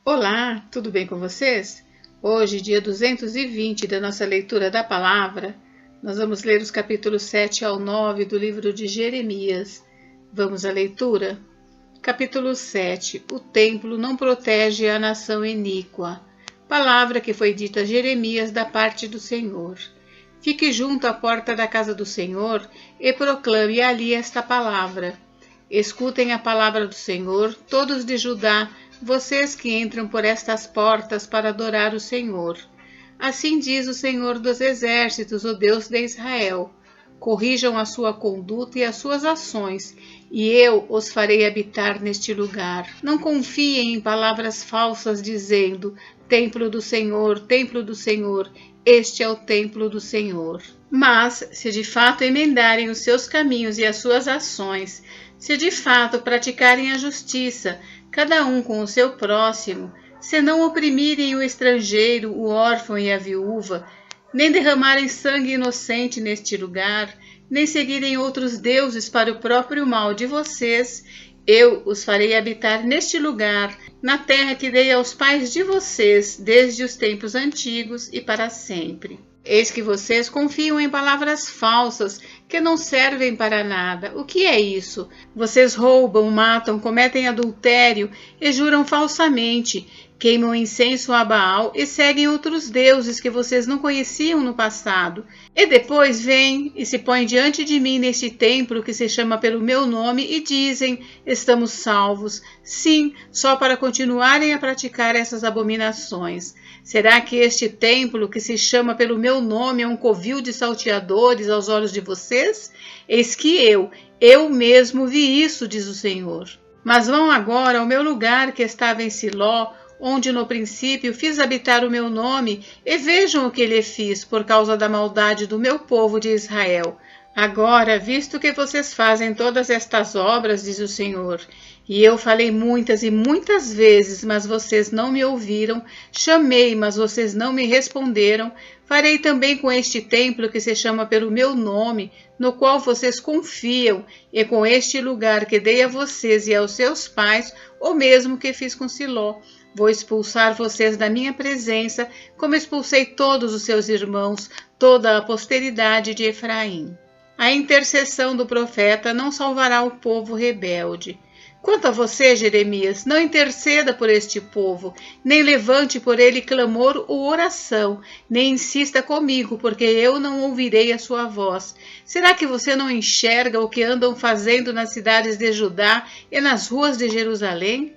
Olá, tudo bem com vocês? Hoje, dia 220 da nossa leitura da palavra, nós vamos ler os capítulos 7 ao 9 do livro de Jeremias. Vamos à leitura? Capítulo 7. O templo não protege a nação iníqua. Palavra que foi dita a Jeremias da parte do Senhor. Fique junto à porta da casa do Senhor e proclame ali esta palavra. Escutem a palavra do Senhor, todos de Judá, vocês que entram por estas portas para adorar o Senhor. Assim diz o Senhor dos Exércitos, o Deus de Israel. Corrijam a sua conduta e as suas ações, e eu os farei habitar neste lugar. Não confiem em palavras falsas dizendo, templo do Senhor, este é o templo do Senhor. Mas, se de fato emendarem os seus caminhos e as suas ações, se de fato praticarem a justiça, cada um com o seu próximo, se não oprimirem o estrangeiro, o órfão e a viúva, nem derramarem sangue inocente neste lugar, nem seguirem outros deuses para o próprio mal de vocês, eu os farei habitar neste lugar, na terra que dei aos pais de vocês, desde os tempos antigos e para sempre. Eis que vocês confiam em palavras falsas, que não servem para nada. O que é isso? Vocês roubam, matam, cometem adultério e juram falsamente, queimam incenso a Baal e seguem outros deuses que vocês não conheciam no passado. E depois vêm e se põem diante de mim neste templo que se chama pelo meu nome e dizem, estamos salvos. Sim, só para continuarem a praticar essas abominações. Será que este templo que se chama pelo meu nome é um covil de salteadores aos olhos de vocês? Eis que eu mesmo vi isso, diz o Senhor. Mas vão agora ao meu lugar que estava em Siló, onde no princípio fiz habitar o meu nome, e vejam o que lhe fiz por causa da maldade do meu povo de Israel. Agora, visto que vocês fazem todas estas obras, diz o Senhor, e eu falei muitas e muitas vezes, mas vocês não me ouviram, chamei, mas vocês não me responderam, farei também com este templo que se chama pelo meu nome, no qual vocês confiam, e com este lugar que dei a vocês e aos seus pais, o mesmo que fiz com Siló. Vou expulsar vocês da minha presença, como expulsei todos os seus irmãos, toda a posteridade de Efraim. A intercessão do profeta não salvará o povo rebelde. Quanto a você, Jeremias, não interceda por este povo, nem levante por ele clamor ou oração, nem insista comigo, porque eu não ouvirei a sua voz. Será que você não enxerga o que andam fazendo nas cidades de Judá e nas ruas de Jerusalém?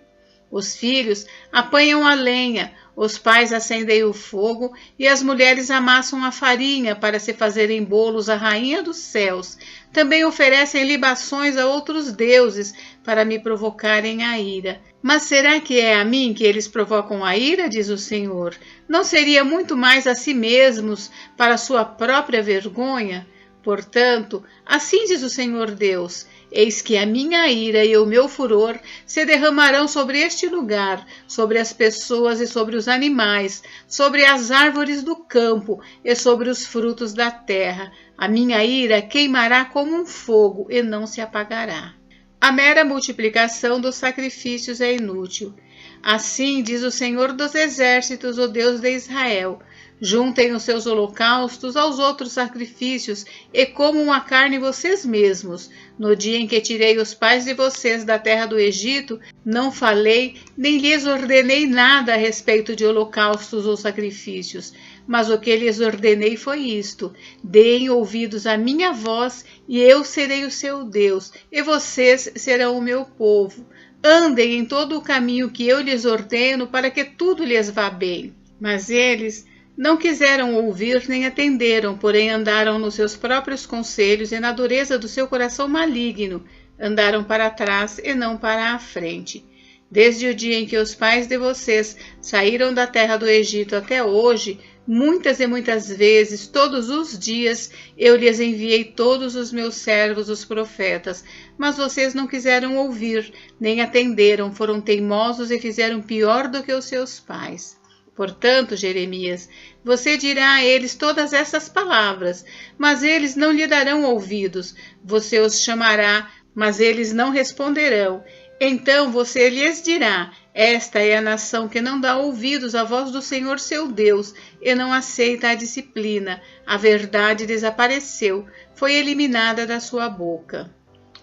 Os filhos apanham a lenha, os pais acendem o fogo e as mulheres amassam a farinha para se fazerem bolos à rainha dos céus. Também oferecem libações a outros deuses para me provocarem a ira. Mas será que é a mim que eles provocam a ira, diz o Senhor? Não seria muito mais a si mesmos para sua própria vergonha? Portanto, assim diz o Senhor Deus, eis que a minha ira e o meu furor se derramarão sobre este lugar, sobre as pessoas e sobre os animais, sobre as árvores do campo e sobre os frutos da terra. A minha ira queimará como um fogo e não se apagará. A mera multiplicação dos sacrifícios é inútil. Assim diz o Senhor dos Exércitos, o Deus de Israel. Juntem os seus holocaustos aos outros sacrifícios e comam a carne vocês mesmos. No dia em que tirei os pais de vocês da terra do Egito, não falei nem lhes ordenei nada a respeito de holocaustos ou sacrifícios. Mas o que lhes ordenei foi isto: deem ouvidos à minha voz e eu serei o seu Deus, e vocês serão o meu povo. Andem em todo o caminho que eu lhes ordeno para que tudo lhes vá bem. Mas eles não quiseram ouvir nem atenderam, porém andaram nos seus próprios conselhos e na dureza do seu coração maligno, andaram para trás e não para a frente. Desde o dia em que os pais de vocês saíram da terra do Egito até hoje, muitas e muitas vezes, todos os dias, eu lhes enviei todos os meus servos, os profetas, mas vocês não quiseram ouvir, nem atenderam, foram teimosos e fizeram pior do que os seus pais. Portanto, Jeremias, você dirá a eles todas essas palavras, mas eles não lhe darão ouvidos. Você os chamará, mas eles não responderão. Então você lhes dirá: esta é a nação que não dá ouvidos à voz do Senhor seu Deus e não aceita a disciplina. A verdade desapareceu, foi eliminada da sua boca.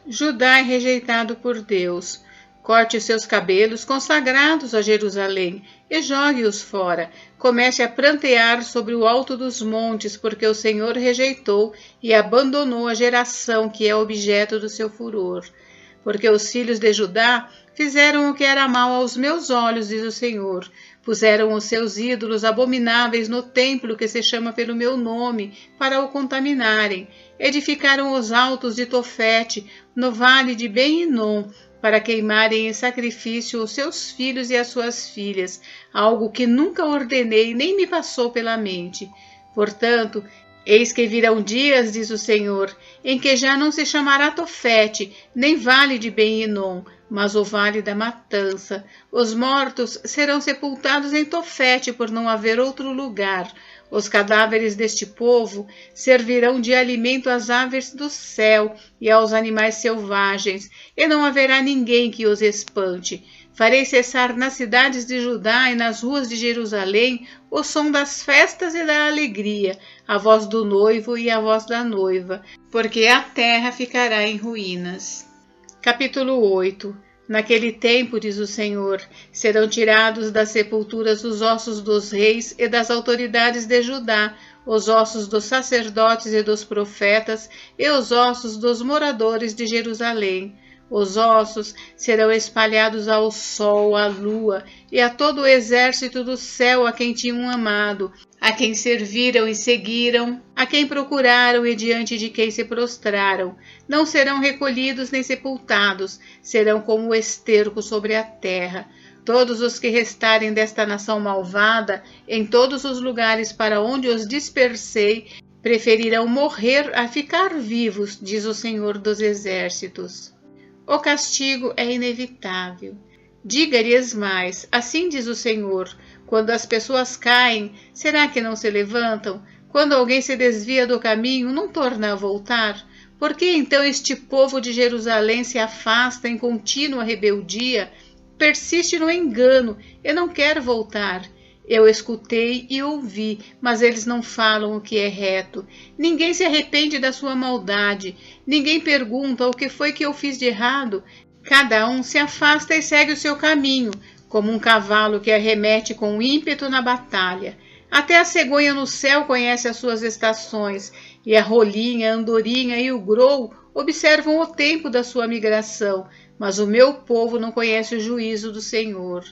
Judá é rejeitado por Deus. Corte os seus cabelos consagrados a Jerusalém e jogue-os fora. Comece a prantear sobre o alto dos montes, porque o Senhor rejeitou e abandonou a geração que é objeto do seu furor. Porque os filhos de Judá fizeram o que era mal aos meus olhos, diz o Senhor. Puseram os seus ídolos abomináveis no templo que se chama pelo meu nome, para o contaminarem. Edificaram os altos de Tofete, no vale de Ben-Hinom, para queimarem em sacrifício os seus filhos e as suas filhas, algo que nunca ordenei nem me passou pela mente. Portanto, eis que virão dias, diz o Senhor, em que já não se chamará Tofete, nem vale de Ben-Hinom, mas o vale da matança. Os mortos serão sepultados em Tofete, por não haver outro lugar. Os cadáveres deste povo servirão de alimento às aves do céu e aos animais selvagens, e não haverá ninguém que os espante. Farei cessar nas cidades de Judá e nas ruas de Jerusalém o som das festas e da alegria, a voz do noivo e a voz da noiva, porque a terra ficará em ruínas. Capítulo 8. Naquele tempo, diz o Senhor, serão tirados das sepulturas os ossos dos reis e das autoridades de Judá, os ossos dos sacerdotes e dos profetas e os ossos dos moradores de Jerusalém. Os ossos serão espalhados ao sol, à lua e a todo o exército do céu a quem tinham amado, a quem serviram e seguiram, a quem procuraram e diante de quem se prostraram. Não serão recolhidos nem sepultados, serão como o esterco sobre a terra. Todos os que restarem desta nação malvada, em todos os lugares para onde os dispersei, preferirão morrer a ficar vivos, diz o Senhor dos Exércitos. O castigo é inevitável. Diga-lhes mais, assim diz o Senhor, quando as pessoas caem, será que não se levantam? Quando alguém se desvia do caminho, não torna a voltar? Por que então este povo de Jerusalém se afasta em contínua rebeldia, persiste no engano e não quer voltar? Eu escutei e ouvi, mas eles não falam o que é reto. Ninguém se arrepende da sua maldade. Ninguém pergunta o que foi que eu fiz de errado. Cada um se afasta e segue o seu caminho, como um cavalo que arremete com ímpeto na batalha. Até a cegonha no céu conhece as suas estações, e a rolinha, a andorinha e o grou observam o tempo da sua migração, mas o meu povo não conhece o juízo do Senhor.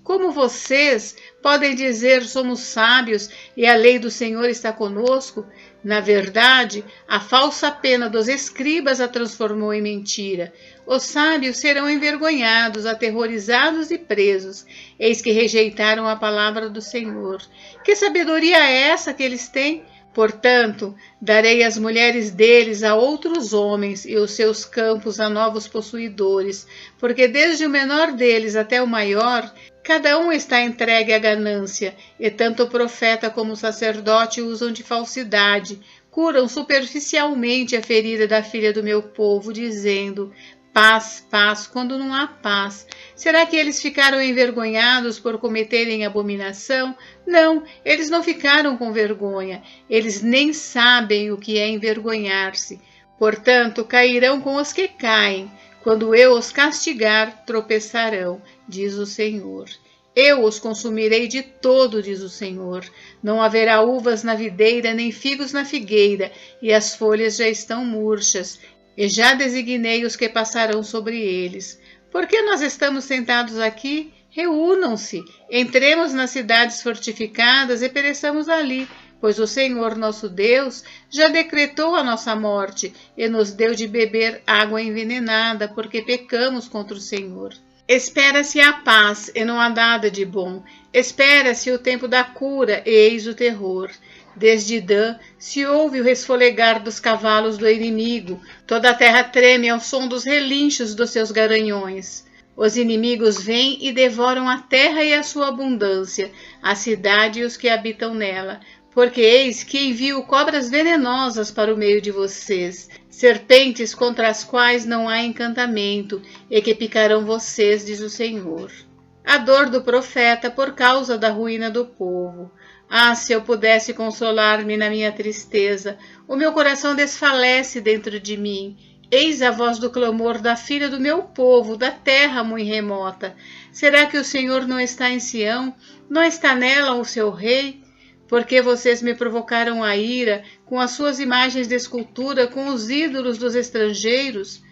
Como vocês podem dizer somos sábios e a lei do Senhor está conosco? Na verdade, a falsa pena dos escribas a transformou em mentira. Os sábios serão envergonhados, aterrorizados e presos. Eis que rejeitaram a palavra do Senhor. Que sabedoria é essa que eles têm? Portanto, darei as mulheres deles a outros homens e os seus campos a novos possuidores, porque desde o menor deles até o maior, cada um está entregue à ganância, e tanto o profeta como o sacerdote usam de falsidade, curam superficialmente a ferida da filha do meu povo, dizendo: paz, paz, quando não há paz. Será que eles ficaram envergonhados por cometerem abominação? Não, eles não ficaram com vergonha. Eles nem sabem o que é envergonhar-se. Portanto, cairão com os que caem. Quando eu os castigar, tropeçarão, diz o Senhor. Eu os consumirei de todo, diz o Senhor. Não haverá uvas na videira, nem figos na figueira, e as folhas já estão murchas. E já designei os que passarão sobre eles. Por que nós estamos sentados aqui? Reúnam-se, entremos nas cidades fortificadas e pereçamos ali, pois o Senhor nosso Deus já decretou a nossa morte e nos deu de beber água envenenada, porque pecamos contra o Senhor. Espera-se a paz e não há nada de bom. Espera-se o tempo da cura e eis o terror. Desde Dan se ouve o resfolegar dos cavalos do inimigo. Toda a terra treme ao som dos relinchos dos seus garanhões. Os inimigos vêm e devoram a terra e a sua abundância, a cidade e os que habitam nela. Porque eis que envio cobras venenosas para o meio de vocês, serpentes contra as quais não há encantamento, e que picarão vocês, diz o Senhor. A dor do profeta por causa da ruína do povo. Ah, se eu pudesse consolar-me na minha tristeza, o meu coração desfalece dentro de mim. Eis a voz do clamor da filha do meu povo, da terra muito remota. Será que o Senhor não está em Sião? Não está nela o seu rei? Porque vocês me provocaram a ira com as suas imagens de escultura, com os ídolos dos estrangeiros?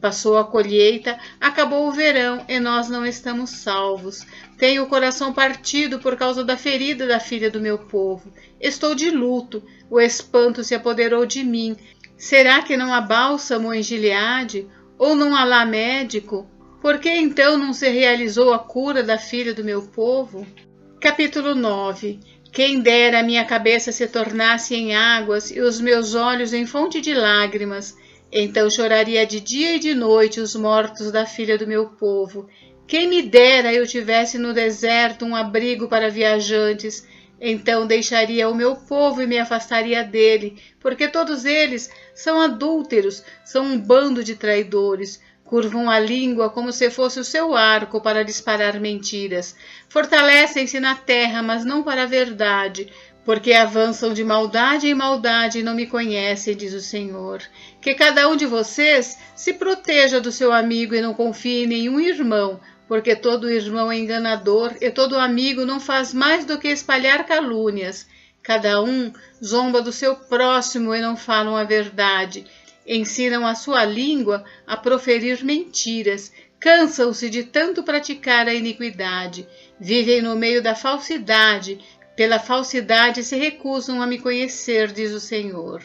Passou a colheita, acabou o verão, e nós não estamos salvos. Tenho o coração partido por causa da ferida da filha do meu povo. Estou de luto, o espanto se apoderou de mim. Será que não há bálsamo em Gileade? Ou não há lá médico? Por que então não se realizou a cura da filha do meu povo? Capítulo 9. Quem dera a minha cabeça se tornasse em águas e os meus olhos em fonte de lágrimas. Então choraria de dia e de noite os mortos da filha do meu povo. Quem me dera eu tivesse no deserto um abrigo para viajantes. Então deixaria o meu povo e me afastaria dele, porque todos eles são adúlteros, são um bando de traidores. Curvam a língua como se fosse o seu arco para disparar mentiras. Fortalecem-se na terra, mas não para a verdade, porque avançam de maldade em maldade e não me conhecem, diz o Senhor. Que cada um de vocês se proteja do seu amigo e não confie em nenhum irmão, porque todo irmão é enganador e todo amigo não faz mais do que espalhar calúnias. Cada um zomba do seu próximo e não falam a verdade. Ensinam a sua língua a proferir mentiras, cansam-se de tanto praticar a iniquidade, vivem no meio da falsidade, pela falsidade se recusam a me conhecer, diz o Senhor.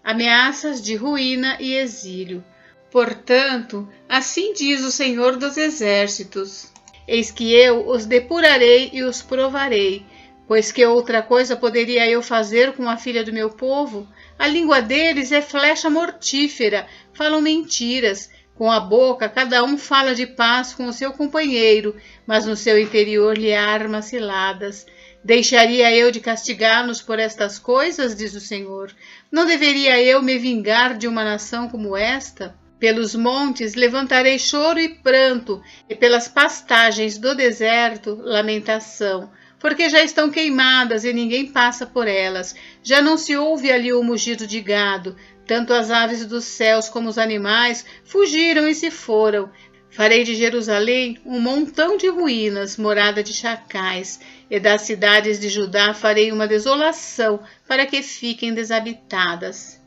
Ameaças de ruína e exílio. Portanto, assim diz o Senhor dos Exércitos: eis que eu os depurarei e os provarei, pois que outra coisa poderia eu fazer com a filha do meu povo? A língua deles é flecha mortífera, falam mentiras. Com a boca, cada um fala de paz com o seu companheiro, mas no seu interior lhe arma ciladas. Deixaria eu de castigá-los por estas coisas, diz o Senhor? Não deveria eu me vingar de uma nação como esta? Pelos montes levantarei choro e pranto, e pelas pastagens do deserto, lamentação. Porque já estão queimadas e ninguém passa por elas. Já não se ouve ali o mugido de gado. Tanto as aves dos céus como os animais fugiram e se foram. Farei de Jerusalém um montão de ruínas, morada de chacais, e das cidades de Judá farei uma desolação, para que fiquem desabitadas.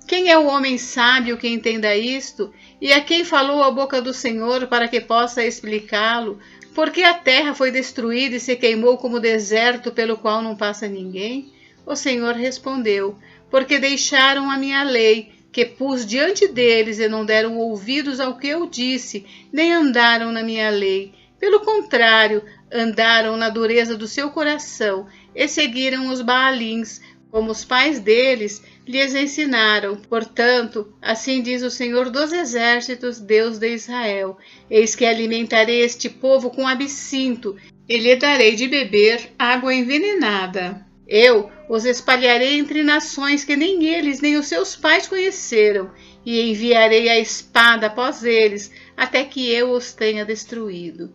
Quem é o homem sábio que entenda isto? E a quem falou a boca do Senhor para que possa explicá-lo? Porque a terra foi destruída e se queimou como deserto pelo qual não passa ninguém? O Senhor respondeu: porque deixaram a minha lei, que pus diante deles, e não deram ouvidos ao que eu disse, nem andaram na minha lei. Pelo contrário, andaram na dureza do seu coração, e seguiram os Baalins, como os pais deles lhes ensinaram. Portanto, assim diz o Senhor dos Exércitos, Deus de Israel: eis que alimentarei este povo com absinto, e lhe darei de beber água envenenada. Eu os espalharei entre nações que nem eles nem os seus pais conheceram, e enviarei a espada após eles, até que eu os tenha destruído.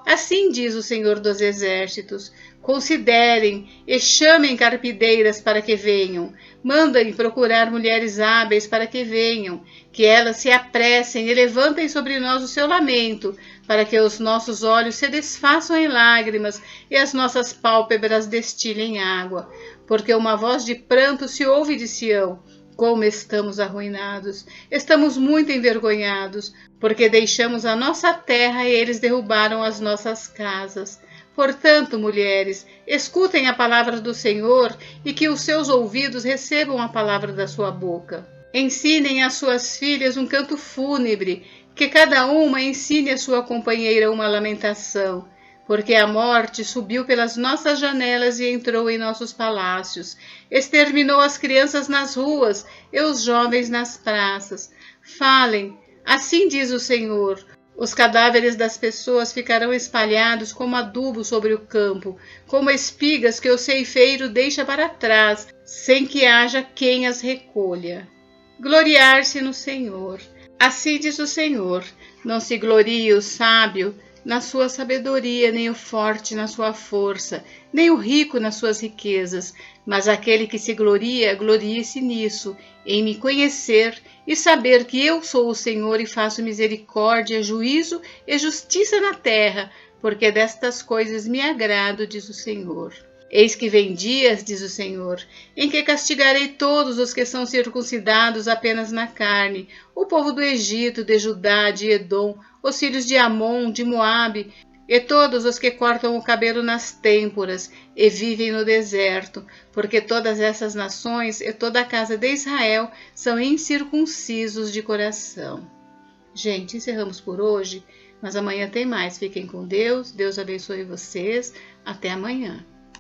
Assim diz o Senhor dos Exércitos: considerem e chamem carpideiras para que venham. Mandem procurar mulheres hábeis para que venham, que elas se apressem e levantem sobre nós o seu lamento, para que os nossos olhos se desfaçam em lágrimas e as nossas pálpebras destilem água. Porque uma voz de pranto se ouve de Sião: como estamos arruinados! Estamos muito envergonhados, porque deixamos a nossa terra e eles derrubaram as nossas casas. Portanto, mulheres, escutem a palavra do Senhor e que os seus ouvidos recebam a palavra da sua boca. Ensinem às suas filhas um canto fúnebre, que cada uma ensine à sua companheira uma lamentação. Porque a morte subiu pelas nossas janelas e entrou em nossos palácios. Exterminou as crianças nas ruas e os jovens nas praças. Falem, assim diz o Senhor: Os cadáveres das pessoas ficarão espalhados como adubo sobre o campo, como espigas que o ceifeiro deixa para trás, sem que haja quem as recolha. Gloriar-se no Senhor. Assim diz o Senhor: não se glorie o sábio na sua sabedoria, nem o forte na sua força, nem o rico nas suas riquezas, mas aquele que se gloria, glorie-se nisso, em me conhecer e saber que eu sou o Senhor e faço misericórdia, juízo e justiça na terra, porque destas coisas me agrado, diz o Senhor. Eis que vem dias, diz o Senhor, em que castigarei todos os que são circuncidados apenas na carne, o povo do Egito, de Judá, de Edom, os filhos de Amon, de Moabe, e todos os que cortam o cabelo nas têmporas e vivem no deserto, porque todas essas nações e toda a casa de Israel são incircuncisos de coração. Gente, encerramos por hoje, mas amanhã tem mais. Fiquem com Deus, Deus abençoe vocês. Até amanhã.